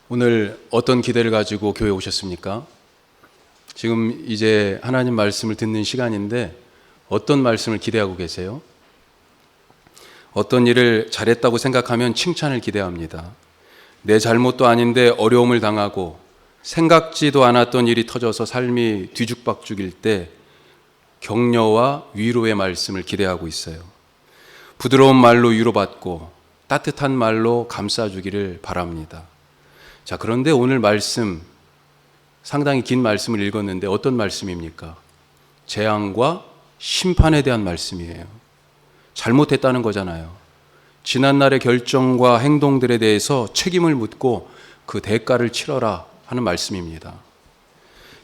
오늘 어떤 기대를 가지고 교회에 오셨습니까? 지금 이제 하나님 말씀을 듣는 시간인데 어떤 말씀을 기대하고 계세요? 어떤 일을 잘했다고 생각하면 칭찬을 기대합니다. 내 잘못도 아닌데 어려움을 당하고 생각지도 않았던 일이 터져서 삶이 뒤죽박죽일 때 격려와 위로의 말씀을 기대하고 있어요. 부드러운 말로 위로받고 따뜻한 말로 감싸주기를 바랍니다. 자, 그런데 오늘 말씀, 상당히 긴 말씀을 읽었는데 어떤 말씀입니까? 재앙과 심판에 대한 말씀이에요. 잘못했다는 거잖아요. 지난날의 결정과 행동들에 대해서 책임을 묻고 그 대가를 치러라 하는 말씀입니다.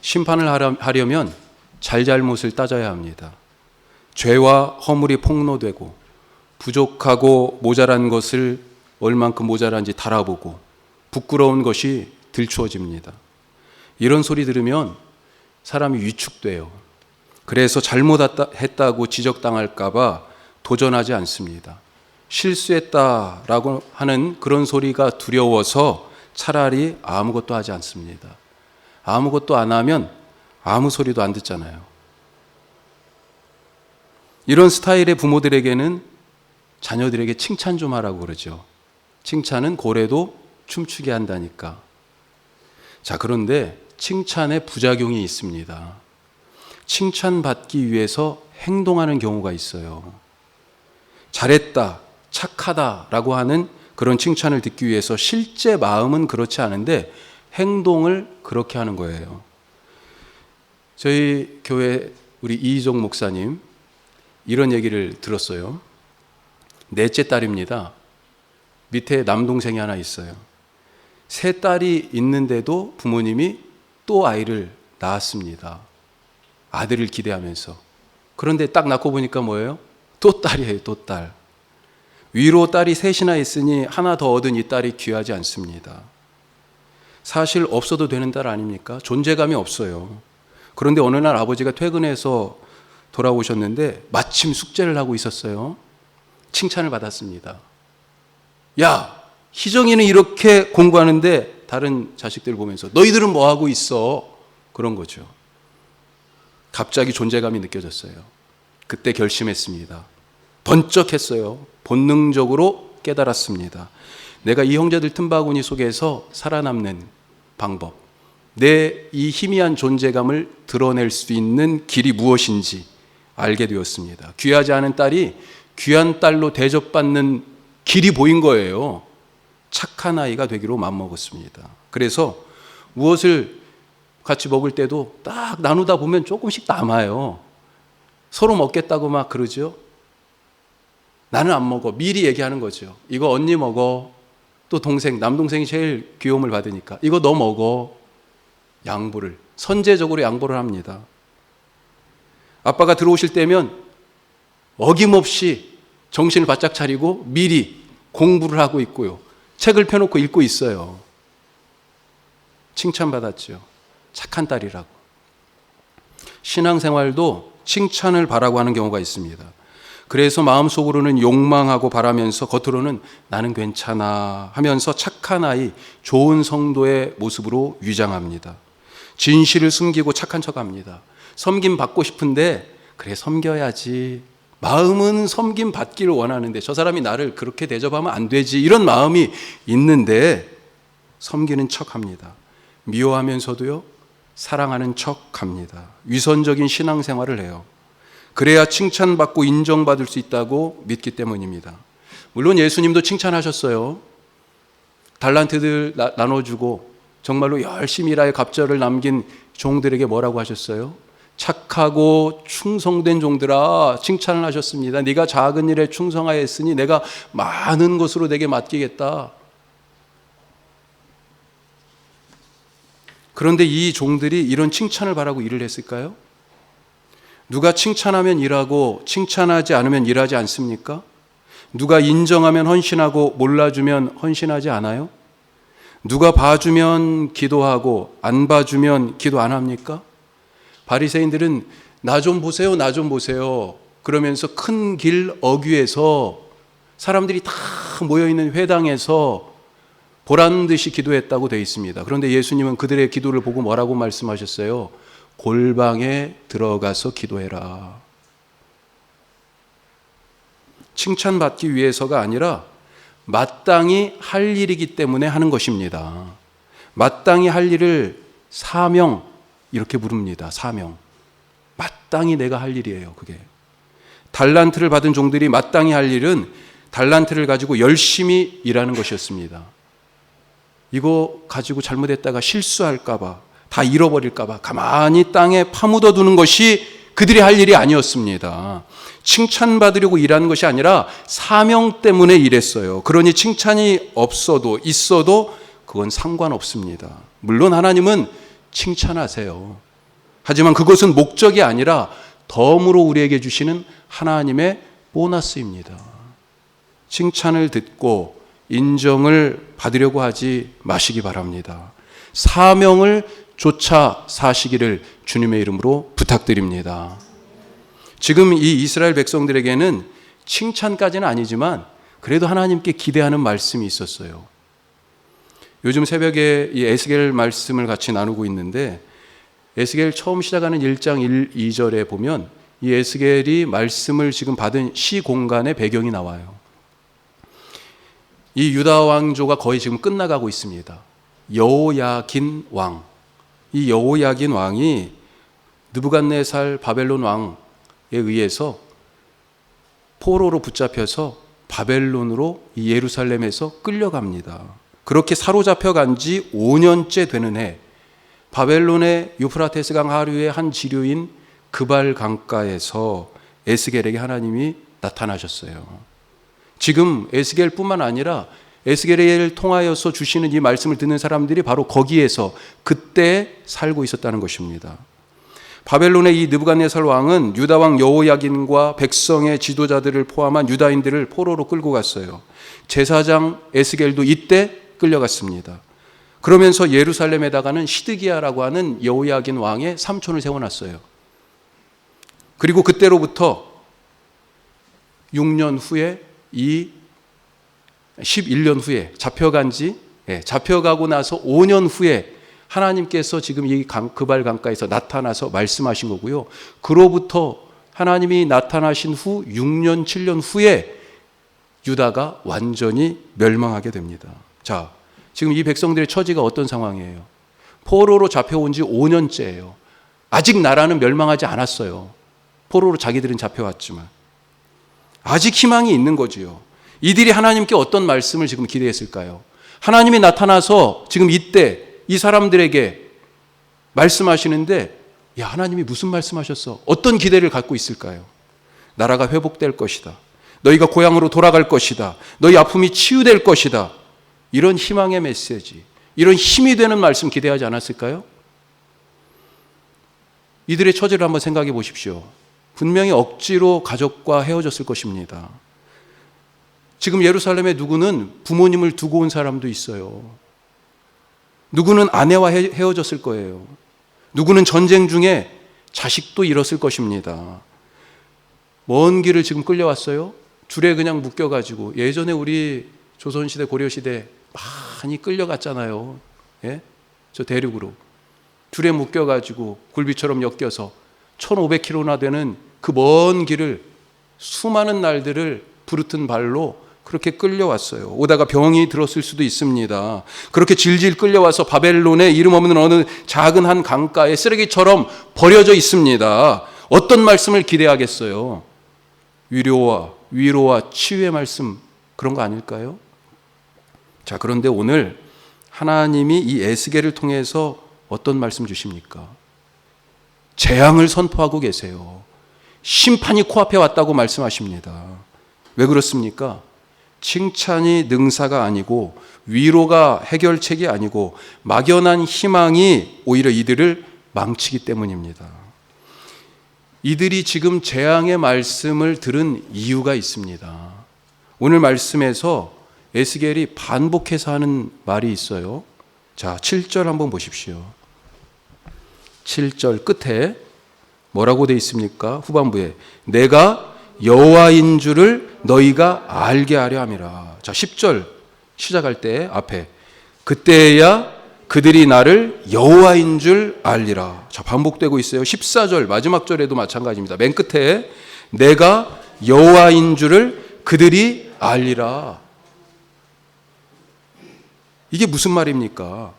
심판을 하려면 잘잘못을 따져야 합니다. 죄와 허물이 폭로되고 부족하고 모자란 것을 얼만큼 모자란지 달아보고 부끄러운 것이 들추어집니다. 이런 소리 들으면 사람이 위축돼요. 그래서 잘못했다고 지적당할까 봐 도전하지 않습니다. 실수했다라고 하는 그런 소리가 두려워서 차라리 아무것도 하지 않습니다. 아무것도 안 하면 아무 소리도 안 듣잖아요. 이런 스타일의 부모들에게는 자녀들에게 칭찬 좀 하라고 그러죠. 칭찬은 고래도 춤추게 한다니까. 자, 그런데 칭찬에 부작용이 있습니다. 칭찬받기 위해서 행동하는 경우가 있어요. 잘했다, 착하다라고 하는 그런 칭찬을 듣기 위해서 실제 마음은 그렇지 않은데 행동을 그렇게 하는 거예요. 저희 교회 우리 이희종 목사님 이런 얘기를 들었어요. 넷째 딸입니다. 밑에 남동생이 하나 있어요. 세 딸이 있는데도 부모님이 또 아이를 낳았습니다. 아들을 기대하면서. 그런데 딱 낳고 보니까 뭐예요? 또 딸이에요, 또 딸. 위로 딸이 셋이나 있으니 하나 더 얻은 이 딸이 귀하지 않습니다. 사실 없어도 되는 딸 아닙니까? 존재감이 없어요. 그런데 어느 날 아버지가 퇴근해서 돌아오셨는데 마침 숙제를 하고 있었어요. 칭찬을 받았습니다. 야, 희정이는 이렇게 공부하는데 다른 자식들 보면서 너희들은 뭐 하고 있어? 그런 거죠. 갑자기 존재감이 느껴졌어요. 그때 결심했습니다. 번쩍했어요. 본능적으로 깨달았습니다. 내가 이 형제들 틈바구니 속에서 살아남는 방법, 내 이 희미한 존재감을 드러낼 수 있는 길이 무엇인지 알게 되었습니다. 귀하지 않은 딸이 귀한 딸로 대접받는 길이 보인 거예요. 착한 아이가 되기로 맘먹었습니다. 그래서 무엇을 같이 먹을 때도 딱 나누다 보면 조금씩 남아요. 서로 먹겠다고 막 그러죠. 나는 안 먹어. 미리 얘기하는 거죠. 이거 언니 먹어. 또 동생, 남동생이 제일 귀여움을 받으니까 이거 너 먹어. 양보를, 선제적으로 양보를 합니다. 아빠가 들어오실 때면 어김없이 정신을 바짝 차리고 미리 공부를 하고 있고요. 책을 펴놓고 읽고 있어요. 칭찬받았죠. 착한 딸이라고. 신앙생활도 칭찬을 바라고 하는 경우가 있습니다. 그래서 마음속으로는 욕망하고 바라면서 겉으로는 나는 괜찮아 하면서 착한 아이, 좋은 성도의 모습으로 위장합니다. 진실을 숨기고 착한 척합니다. 섬김 받고 싶은데 그래 섬겨야지. 마음은 섬김 받기를 원하는데 저 사람이 나를 그렇게 대접하면 안 되지. 이런 마음이 있는데 섬기는 척합니다. 미워하면서도요 사랑하는 척합니다. 위선적인 신앙생활을 해요. 그래야 칭찬받고 인정받을 수 있다고 믿기 때문입니다. 물론 예수님도 칭찬하셨어요. 달란트들 나눠주고 정말로 열심히 일하여 갑절을 남긴 종들에게 뭐라고 하셨어요? 착하고 충성된 종들아 칭찬을 하셨습니다. 네가 작은 일에 충성하였으니 내가 많은 것으로 내게 맡기겠다. 그런데 이 종들이 이런 칭찬을 바라고 일을 했을까요? 누가 칭찬하면 일하고 칭찬하지 않으면 일하지 않습니까? 누가 인정하면 헌신하고 몰라주면 헌신하지 않아요? 누가 봐주면 기도하고 안 봐주면 기도 안 합니까? 바리새인들은 나 좀 보세요, 나 좀 보세요. 그러면서 큰 길 어귀에서 사람들이 다 모여있는 회당에서 보란 듯이 기도했다고 되어 있습니다. 그런데 예수님은 그들의 기도를 보고 뭐라고 말씀하셨어요? 골방에 들어가서 기도해라. 칭찬받기 위해서가 아니라 마땅히 할 일이기 때문에 하는 것입니다. 마땅히 할 일을 사명, 이렇게 부릅니다. 사명. 마땅히 내가 할 일이에요, 그게. 달란트를 받은 종들이 마땅히 할 일은 달란트를 가지고 열심히 일하는 것이었습니다. 이거 가지고 잘못했다가 실수할까봐, 다 잃어버릴까봐 가만히 땅에 파묻어 두는 것이 그들이 할 일이 아니었습니다. 칭찬받으려고 일하는 것이 아니라 사명 때문에 일했어요. 그러니 칭찬이 없어도 있어도 그건 상관없습니다. 물론 하나님은 칭찬하세요. 하지만 그것은 목적이 아니라 덤으로 우리에게 주시는 하나님의 보너스입니다. 칭찬을 듣고 인정을 받으려고 하지 마시기 바랍니다. 사명을 쫓아 사시기를 주님의 이름으로 부탁드립니다. 지금 이 이스라엘 백성들에게는 칭찬까지는 아니지만 그래도 하나님께 기대하는 말씀이 있었어요. 요즘 새벽에 이 에스겔 말씀을 같이 나누고 있는데 에스겔 처음 시작하는 1장 1, 2절에 보면 이 에스겔이 말씀을 지금 받은 시공간의 배경이 나와요. 이 유다 왕조가 거의 지금 끝나가고 있습니다. 여호야긴 왕. 이 여호야긴 왕이 느부갓네살 바벨론 왕에 의해서 포로로 붙잡혀서 바벨론으로 이 예루살렘에서 끌려갑니다. 그렇게 사로잡혀 간 지 5년째 되는 해, 바벨론의 유프라테스 강 하류의 한 지류인 그발 강가에서 에스겔에게 하나님이 나타나셨어요. 지금 에스겔뿐만 아니라 에스겔을 통하여서 주시는 이 말씀을 듣는 사람들이 바로 거기에서 그때 살고 있었다는 것입니다. 바벨론의 이 느부갓네살 왕은 유다 왕 여호야긴과 백성의 지도자들을 포함한 유다인들을 포로로 끌고 갔어요. 제사장 에스겔도 이때 끌려갔습니다. 그러면서 예루살렘에다가는 시드기야라고 하는 여호야긴 왕의 삼촌을 세워놨어요. 그리고 그때로부터 6년 후에 11년 후에 잡혀가고 나서 5년 후에 하나님께서 지금 이 그발 강가에서 나타나서 말씀하신 거고요. 그로부터 하나님이 나타나신 후 6년, 7년 후에 유다가 완전히 멸망하게 됩니다. 자, 지금 이 백성들의 처지가 어떤 상황이에요? 포로로 잡혀온 지 5년째예요. 아직 나라는 멸망하지 않았어요. 포로로 자기들은 잡혀왔지만. 아직 희망이 있는 거지요. 이들이 하나님께 어떤 말씀을 지금 기대했을까요? 하나님이 나타나서 지금 이때 이 사람들에게 말씀하시는데, 야, 하나님이 무슨 말씀하셨어? 어떤 기대를 갖고 있을까요? 나라가 회복될 것이다. 너희가 고향으로 돌아갈 것이다. 너희 아픔이 치유될 것이다. 이런 희망의 메시지, 이런 힘이 되는 말씀 기대하지 않았을까요? 이들의 처지를 한번 생각해 보십시오. 분명히 억지로 가족과 헤어졌을 것입니다. 지금 예루살렘에 누구는 부모님을 두고 온 사람도 있어요. 누구는 아내와 헤어졌을 거예요. 누구는 전쟁 중에 자식도 잃었을 것입니다. 먼 길을 지금 끌려왔어요. 줄에 그냥 묶여가지고, 예전에 우리 조선시대 고려시대 많이 끌려갔잖아요. 예? 저 대륙으로 줄에 묶여가지고 굴비처럼 엮여서 1500km나 되는 그 먼 길을 수많은 날들을 부르튼 발로 그렇게 끌려왔어요. 오다가 병이 들었을 수도 있습니다. 그렇게 질질 끌려와서 바벨론의 이름 없는 어느 작은 한 강가에 쓰레기처럼 버려져 있습니다. 어떤 말씀을 기대하겠어요? 위로와 치유의 말씀, 그런 거 아닐까요? 자, 그런데 오늘 하나님이 이 에스겔을 통해서 어떤 말씀 주십니까? 재앙을 선포하고 계세요. 심판이 코앞에 왔다고 말씀하십니다. 왜 그렇습니까? 칭찬이 능사가 아니고 위로가 해결책이 아니고 막연한 희망이 오히려 이들을 망치기 때문입니다. 이들이 지금 재앙의 말씀을 들은 이유가 있습니다. 오늘 말씀에서 에스겔이 반복해서 하는 말이 있어요. 자, 7절 한번 보십시오. 7절 끝에 뭐라고 되어 있습니까? 후반부에 내가 여호와인 줄을 너희가 알게 하려 함이라. 자, 10절 시작할 때 앞에 그때야 그들이 나를 여호와인 줄 알리라. 자, 반복되고 있어요. 14절 마지막 절에도 마찬가지입니다. 맨 끝에 내가 여호와인 줄을 그들이 알리라. 이게 무슨 말입니까?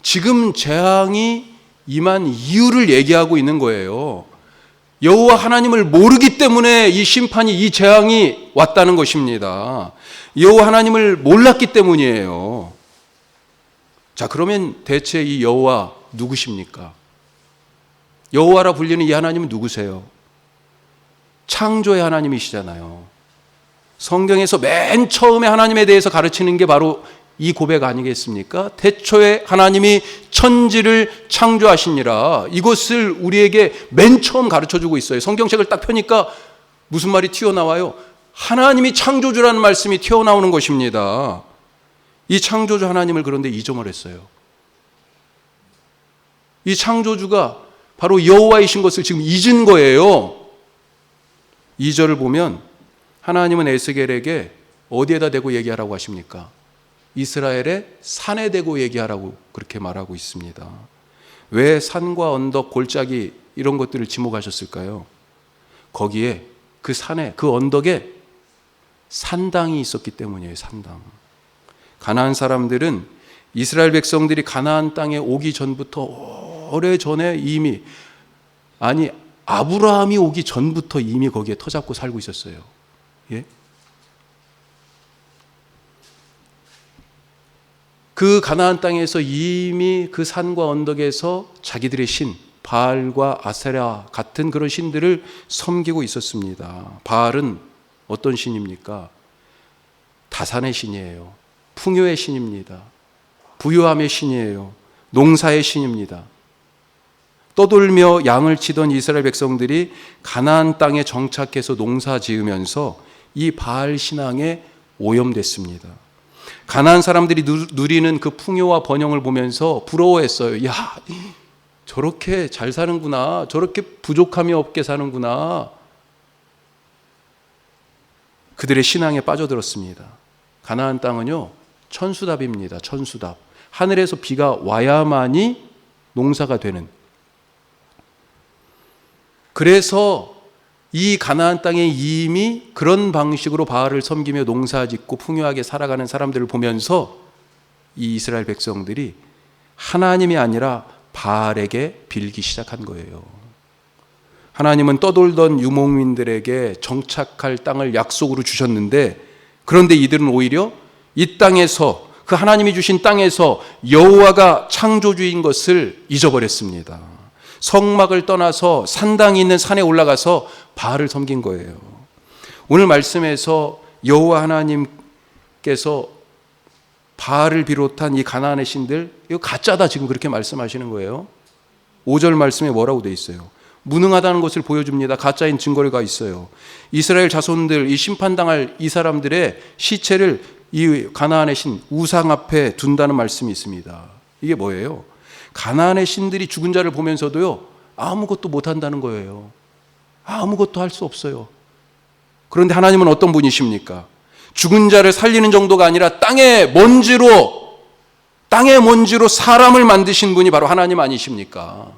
지금 재앙이 임한 이유를 얘기하고 있는 거예요. 여호와 하나님을 모르기 때문에 이 심판이, 이 재앙이 왔다는 것입니다. 여호와 하나님을 몰랐기 때문이에요. 자, 그러면 대체 이 여호와 누구십니까? 여호와라 불리는 이 하나님은 누구세요? 창조의 하나님이시잖아요. 성경에서 맨 처음에 하나님에 대해서 가르치는 게 바로 이 고백 아니겠습니까? 태초에 하나님이 천지를 창조하시니라. 이것을 우리에게 맨 처음 가르쳐주고 있어요. 성경책을 딱 펴니까 무슨 말이 튀어나와요? 하나님이 창조주라는 말씀이 튀어나오는 것입니다. 이 창조주 하나님을 그런데 잊어버렸어요. 이 창조주가 바로 여호와이신 것을 지금 잊은 거예요. 2절을 보면 하나님은 에스겔에게 어디에다 대고 얘기하라고 하십니까? 이스라엘의 산에 대고 얘기하라고 그렇게 말하고 있습니다. 왜 산과 언덕, 골짜기 이런 것들을 지목하셨을까요? 거기에 그 산에, 그 언덕에 산당이 있었기 때문이에요. 산당. 가나안 사람들은 이스라엘 백성들이 가나안 땅에 오기 전부터 오래전에 이미, 아니 아브라함이 오기 전부터 이미 거기에 터잡고 살고 있었어요. 예? 그 가나안 땅에서 이미 그 산과 언덕에서 자기들의 신 바알과 아세라 같은 그런 신들을 섬기고 있었습니다. 바알은 어떤 신입니까? 다산의 신이에요. 풍요의 신입니다. 부유함의 신이에요. 농사의 신입니다. 떠돌며 양을 치던 이스라엘 백성들이 가나안 땅에 정착해서 농사 지으면서 이 바알 신앙에 오염됐습니다. 가나안 사람들이 누리는 그 풍요와 번영을 보면서 부러워했어요. 야, 저렇게 잘 사는구나. 저렇게 부족함이 없게 사는구나. 그들의 신앙에 빠져들었습니다. 가나안 땅은요, 천수답입니다. 천수답. 하늘에서 비가 와야만이 농사가 되는. 그래서 이 가나안 땅에 이미 그런 방식으로 바알을 섬기며 농사짓고 풍요하게 살아가는 사람들을 보면서 이 이스라엘 백성들이 하나님이 아니라 바알에게 빌기 시작한 거예요. 하나님은 떠돌던 유목민들에게 정착할 땅을 약속으로 주셨는데, 그런데 이들은 오히려 이 땅에서, 그 하나님이 주신 땅에서 여호와가 창조주인 것을 잊어버렸습니다. 성막을 떠나서 산당이 있는 산에 올라가서 바알을 섬긴 거예요. 오늘 말씀에서 여호와 하나님께서 바알을 비롯한 이 가나안의 신들, 이거 가짜다 지금 그렇게 말씀하시는 거예요. 5절 말씀에 뭐라고 돼 있어요? 무능하다는 것을 보여줍니다. 가짜인 증거가 있어요. 이스라엘 자손들, 이 심판당할 이 사람들의 시체를 이 가나안의 신 우상 앞에 둔다는 말씀이 있습니다. 이게 뭐예요? 가나안의 신들이 죽은 자를 보면서도요, 아무것도 못한다는 거예요. 아무것도 할 수 없어요. 그런데 하나님은 어떤 분이십니까? 죽은 자를 살리는 정도가 아니라 땅의 먼지로 사람을 만드신 분이 바로 하나님 아니십니까?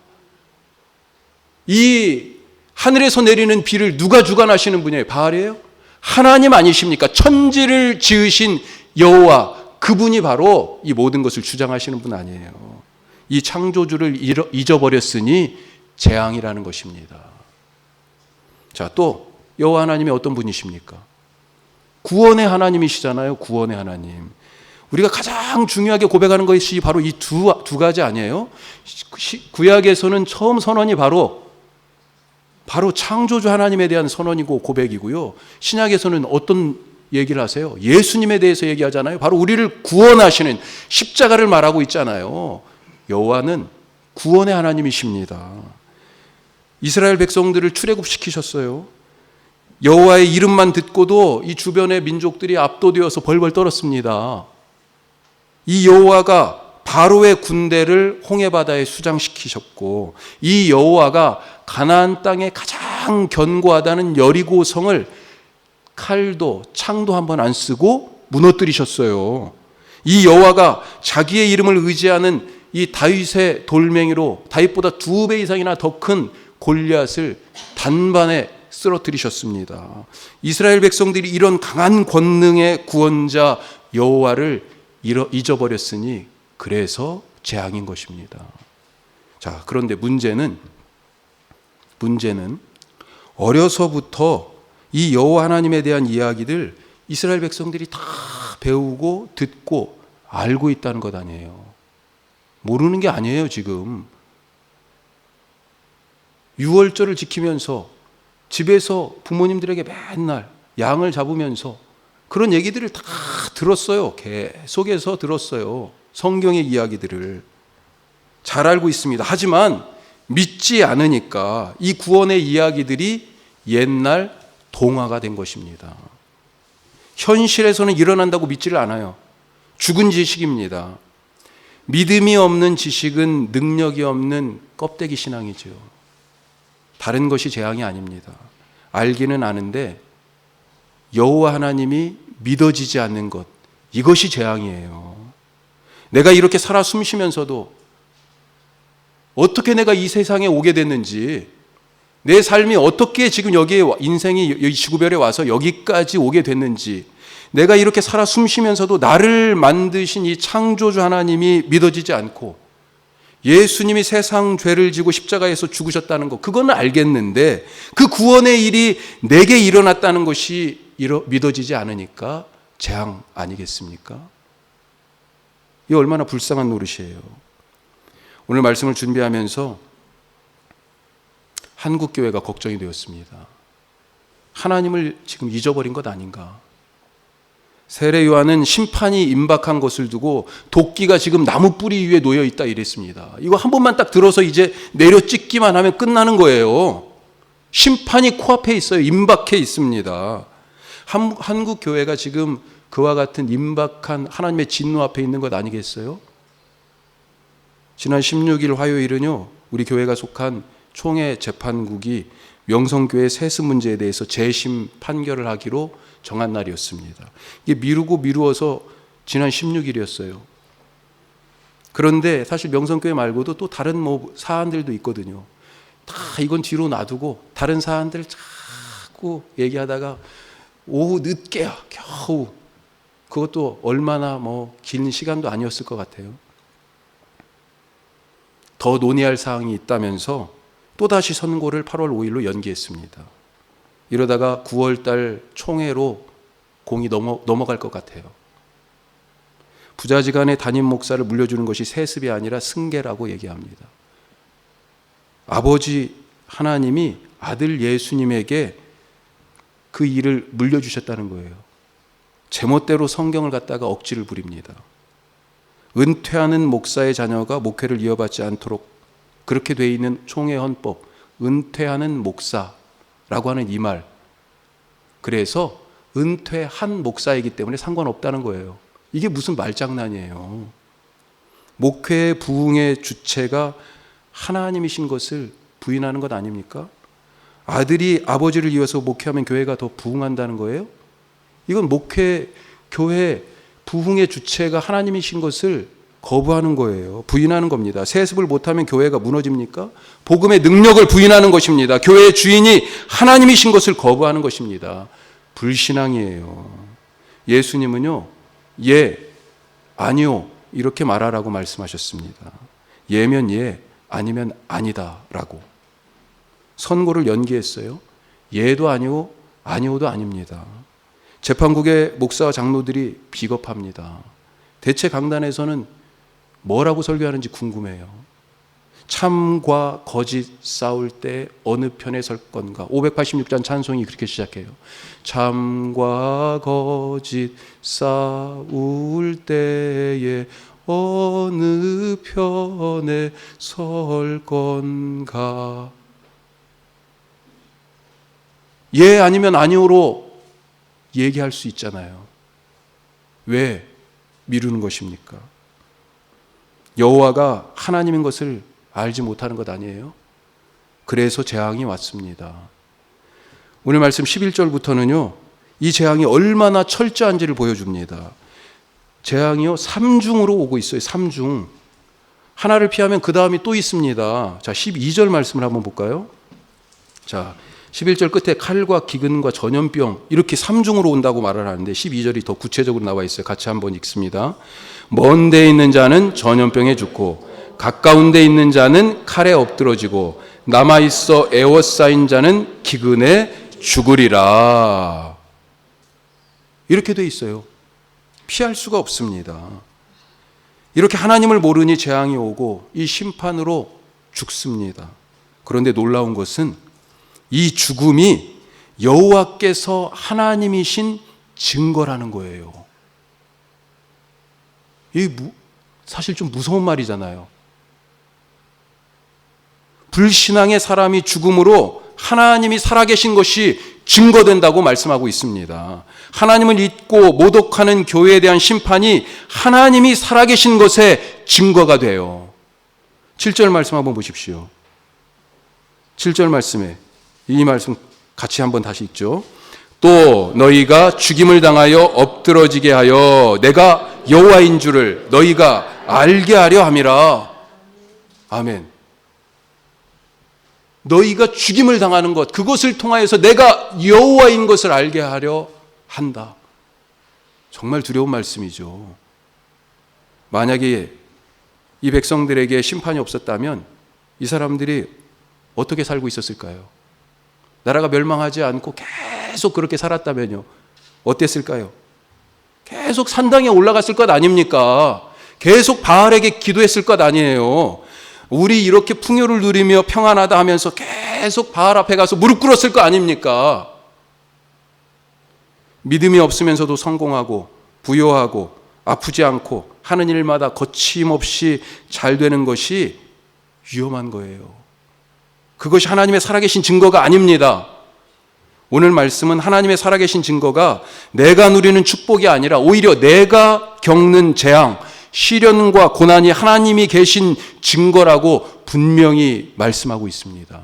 이 하늘에서 내리는 비를 누가 주관하시는 분이에요? 바알이에요? 하나님 아니십니까? 천지를 지으신 여호와, 그분이 바로 이 모든 것을 주장하시는 분 아니에요. 이 창조주를 잊어버렸으니 재앙이라는 것입니다. 자, 또 여호와 하나님이 어떤 분이십니까? 구원의 하나님이시잖아요. 구원의 하나님. 우리가 가장 중요하게 고백하는 것이 바로 이 두 가지 아니에요? 구약에서는 처음 선언이 바로 창조주 하나님에 대한 선언이고 고백이고요. 신약에서는 어떤 얘기를 하세요? 예수님에 대해서 얘기하잖아요. 바로 우리를 구원하시는 십자가를 말하고 있잖아요. 여호와는 구원의 하나님이십니다. 이스라엘 백성들을 출애굽시키셨어요. 여호와의 이름만 듣고도 이 주변의 민족들이 압도되어서 벌벌 떨었습니다. 이 여호와가 바로의 군대를 홍해바다에 수장시키셨고, 이 여호와가 가나안 땅에 가장 견고하다는 여리고성을 칼도 창도 한 번 안 쓰고 무너뜨리셨어요. 이 여호와가 자기의 이름을 의지하는 이 다윗의 돌멩이로 다윗보다 2배 이상이나 더 큰 골리앗을 단번에 쓰러뜨리셨습니다. 이스라엘 백성들이 이런 강한 권능의 구원자 여호와를 잊어버렸으니 그래서 재앙인 것입니다. 자, 그런데 문제는 어려서부터 이 여호와 하나님에 대한 이야기들 이스라엘 백성들이 다 배우고 듣고 알고 있다는 것 아니에요. 모르는 게 아니에요. 지금 유월절을 지키면서 집에서 부모님들에게 맨날 양을 잡으면서 그런 얘기들을 다 들었어요. 계속해서 들었어요. 성경의 이야기들을 잘 알고 있습니다. 하지만 믿지 않으니까 이 구원의 이야기들이 옛날 동화가 된 것입니다. 현실에서는 일어난다고 믿지를 않아요. 죽은 지식입니다. 믿음이 없는 지식은 능력이 없는 껍데기 신앙이죠. 다른 것이 재앙이 아닙니다. 알기는 아는데 여호와 하나님이 믿어지지 않는 것, 이것이 재앙이에요. 내가 이렇게 살아 숨쉬면서도 어떻게 내가 이 세상에 오게 됐는지, 내 삶이 어떻게 지금 여기에 인생이 이 지구별에 와서 여기까지 오게 됐는지, 내가 이렇게 살아 숨쉬면서도 나를 만드신 이 창조주 하나님이 믿어지지 않고 예수님이 세상 죄를 지고 십자가에서 죽으셨다는 것, 그건 알겠는데 그 구원의 일이 내게 일어났다는 것이 믿어지지 않으니까 재앙 아니겠습니까? 이 얼마나 불쌍한 노릇이에요. 오늘 말씀을 준비하면서 한국교회가 걱정이 되었습니다. 하나님을 지금 잊어버린 것 아닌가? 세례 요한은 심판이 임박한 것을 두고 도끼가 지금 나무 뿌리 위에 놓여 있다 이랬습니다. 이거 한 번만 딱 들어서 이제 내려 찍기만 하면 끝나는 거예요. 심판이 코앞에 있어요. 임박해 있습니다. 한국 교회가 지금 그와 같은 임박한 하나님의 진노 앞에 있는 것 아니겠어요? 지난 16일 화요일은요, 우리 교회가 속한 총회 재판국이 명성교회 세습 문제에 대해서 재심 판결을 하기로 정한 날이었습니다. 이게 미루어서 지난 16일이었어요. 그런데 사실 명성교회 말고도 또 다른 사안들도 있거든요. 다 이건 뒤로 놔두고 다른 사안들 자꾸 얘기하다가 오후 늦게야 겨우, 그것도 얼마나 긴 시간도 아니었을 것 같아요. 더 논의할 사항이 있다면서 또다시 선고를 8월 5일로 연기했습니다. 이러다가 9월달 총회로 공이 넘어갈 것 같아요. 부자지간의 담임 목사를 물려주는 것이 세습이 아니라 승계라고 얘기합니다. 아버지 하나님이 아들 예수님에게 그 일을 물려주셨다는 거예요. 제멋대로 성경을 갖다가 억지를 부립니다. 은퇴하는 목사의 자녀가 목회를 이어받지 않도록 그렇게 돼 있는 총회 헌법, 은퇴하는 목사라고 하는 이 말, 그래서 은퇴한 목사이기 때문에 상관없다는 거예요. 이게 무슨 말장난이에요. 목회의 부흥의 주체가 하나님이신 것을 부인하는 것 아닙니까? 아들이 아버지를 이어서 목회하면 교회가 더 부흥한다는 거예요? 이건 교회 부흥의 주체가 하나님이신 것을 거부하는 거예요. 부인하는 겁니다. 세습을 못하면 교회가 무너집니까? 복음의 능력을 부인하는 것입니다. 교회의 주인이 하나님이신 것을 거부하는 것입니다. 불신앙이에요. 예수님은요, 예, 아니요 이렇게 말하라고 말씀하셨습니다. 예면 예, 아니면 아니다라고. 선고를 연기했어요. 예도 아니고 아니오도 아닙니다. 재판국의 목사와 장로들이 비겁합니다. 대체 강단에서는 뭐라고 설교하는지 궁금해요. 참과 거짓 싸울 때 어느 편에 설 건가? 586장 찬송이 그렇게 시작해요. 참과 거짓 싸울 때에 어느 편에 설 건가? 예 아니면 아니오로 얘기할 수 있잖아요. 왜 미루는 것입니까? 여호와가 하나님인 것을 알지 못하는 것 아니에요? 그래서 재앙이 왔습니다. 오늘 말씀 11절부터는요, 이 재앙이 얼마나 철저한지를 보여줍니다. 재앙이요, 3중으로 오고 있어요. 3중. 하나를 피하면 그 다음이 또 있습니다. 자, 12절 말씀을 한번 볼까요? 자, 11절 끝에 칼과 기근과 전염병, 이렇게 3중으로 온다고 말을 하는데 12절이 더 구체적으로 나와 있어요. 같이 한번 읽습니다. 먼 데 있는 자는 전염병에 죽고 가까운 데 있는 자는 칼에 엎드러지고 남아있어 애워싸인 자는 기근에 죽으리라. 이렇게 돼 있어요. 피할 수가 없습니다. 이렇게 하나님을 모르니 재앙이 오고 이 심판으로 죽습니다. 그런데 놀라운 것은 이 죽음이 여호와께서 하나님이신 증거라는 거예요. 이 사실 좀 무서운 말이잖아요. 불신앙의 사람이 죽음으로 하나님이 살아계신 것이 증거된다고 말씀하고 있습니다. 하나님을 잊고 모독하는 교회에 대한 심판이 하나님이 살아계신 것의 증거가 돼요. 7절 말씀 한번 보십시오. 7절 말씀에 이 말씀 같이 한번 다시 읽죠. 또 너희가 죽임을 당하여 엎드러지게 하여 내가 여호와인 줄을 너희가 알게 하려 함이라. 아멘. 너희가 죽임을 당하는 것, 그것을 통하여서 내가 여호와인 것을 알게 하려 한다. 정말 두려운 말씀이죠. 만약에 이 백성들에게 심판이 없었다면 이 사람들이 어떻게 살고 있었을까요? 나라가 멸망하지 않고 계속 그렇게 살았다면요, 어땠을까요? 계속 산당에 올라갔을 것 아닙니까? 계속 바알에게 기도했을 것 아니에요. 우리 이렇게 풍요를 누리며 평안하다 하면서 계속 바알 앞에 가서 무릎 꿇었을 거 아닙니까? 믿음이 없으면서도 성공하고 부유하고 아프지 않고 하는 일마다 거침없이 잘 되는 것이 위험한 거예요. 그것이 하나님의 살아계신 증거가 아닙니다. 오늘 말씀은 하나님의 살아계신 증거가 내가 누리는 축복이 아니라 오히려 내가 겪는 재앙, 시련과 고난이 하나님이 계신 증거라고 분명히 말씀하고 있습니다.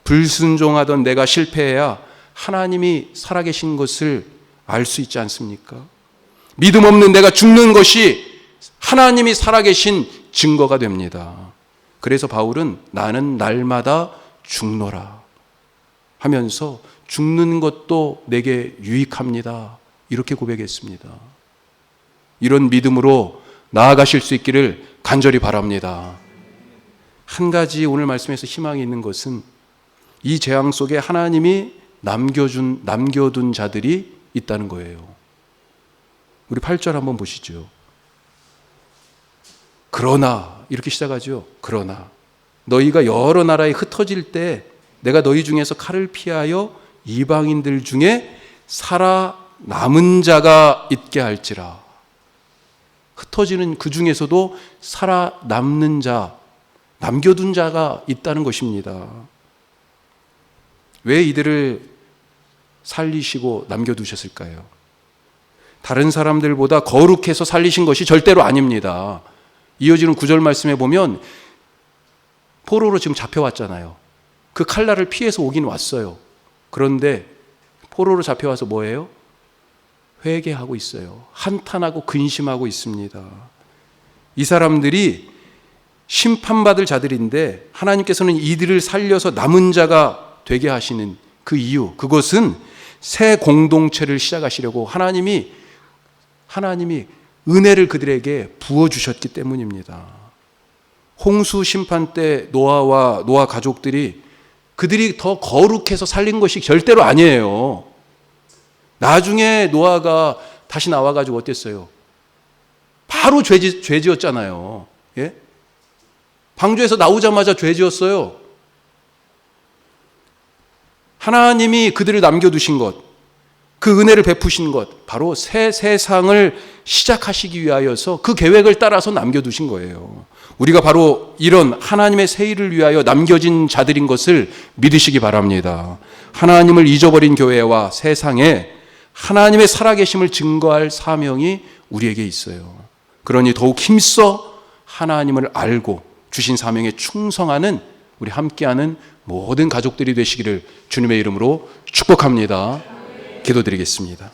불순종하던 내가 실패해야 하나님이 살아계신 것을 알 수 있지 않습니까? 믿음 없는 내가 죽는 것이 하나님이 살아계신 증거가 됩니다. 그래서 바울은 나는 날마다 죽노라 하면서 죽는 것도 내게 유익합니다, 이렇게 고백했습니다. 이런 믿음으로 나아가실 수 있기를 간절히 바랍니다. 한 가지 오늘 말씀에서 희망이 있는 것은 이 재앙 속에 하나님이 남겨둔 자들이 있다는 거예요. 우리 8절 한번 보시죠. 그러나 이렇게 시작하죠. 그러나 너희가 여러 나라에 흩어질 때 내가 너희 중에서 칼을 피하여 이방인들 중에 살아남은 자가 있게 할지라. 흩어지는 그 중에서도 살아남는 자, 남겨둔 자가 있다는 것입니다. 왜 이들을 살리시고 남겨두셨을까요? 다른 사람들보다 거룩해서 살리신 것이 절대로 아닙니다. 이어지는 9절 말씀에 보면 포로로 지금 잡혀왔잖아요. 그 칼날을 피해서 오긴 왔어요. 그런데 포로로 잡혀와서 뭐예요? 회개하고 있어요. 한탄하고 근심하고 있습니다. 이 사람들이 심판받을 자들인데 하나님께서는 이들을 살려서 남은 자가 되게 하시는 그 이유, 그것은 새 공동체를 시작하시려고 하나님이 은혜를 그들에게 부어주셨기 때문입니다. 홍수 심판 때 노아 가족들이 그들이 더 거룩해서 살린 것이 절대로 아니에요. 나중에 노아가 다시 나와가지고 어땠어요? 바로 죄 지었잖아요. 예? 방주에서 나오자마자 죄 지었어요. 하나님이 그들을 남겨두신 것, 그 은혜를 베푸신 것, 바로 새 세상을 시작하시기 위하여서 그 계획을 따라서 남겨두신 거예요. 우리가 바로 이런 하나님의 새 일을 위하여 남겨진 자들인 것을 믿으시기 바랍니다. 하나님을 잊어버린 교회와 세상에 하나님의 살아계심을 증거할 사명이 우리에게 있어요. 그러니 더욱 힘써 하나님을 알고 주신 사명에 충성하는 우리 함께하는 모든 가족들이 되시기를 주님의 이름으로 축복합니다. 기도드리겠습니다.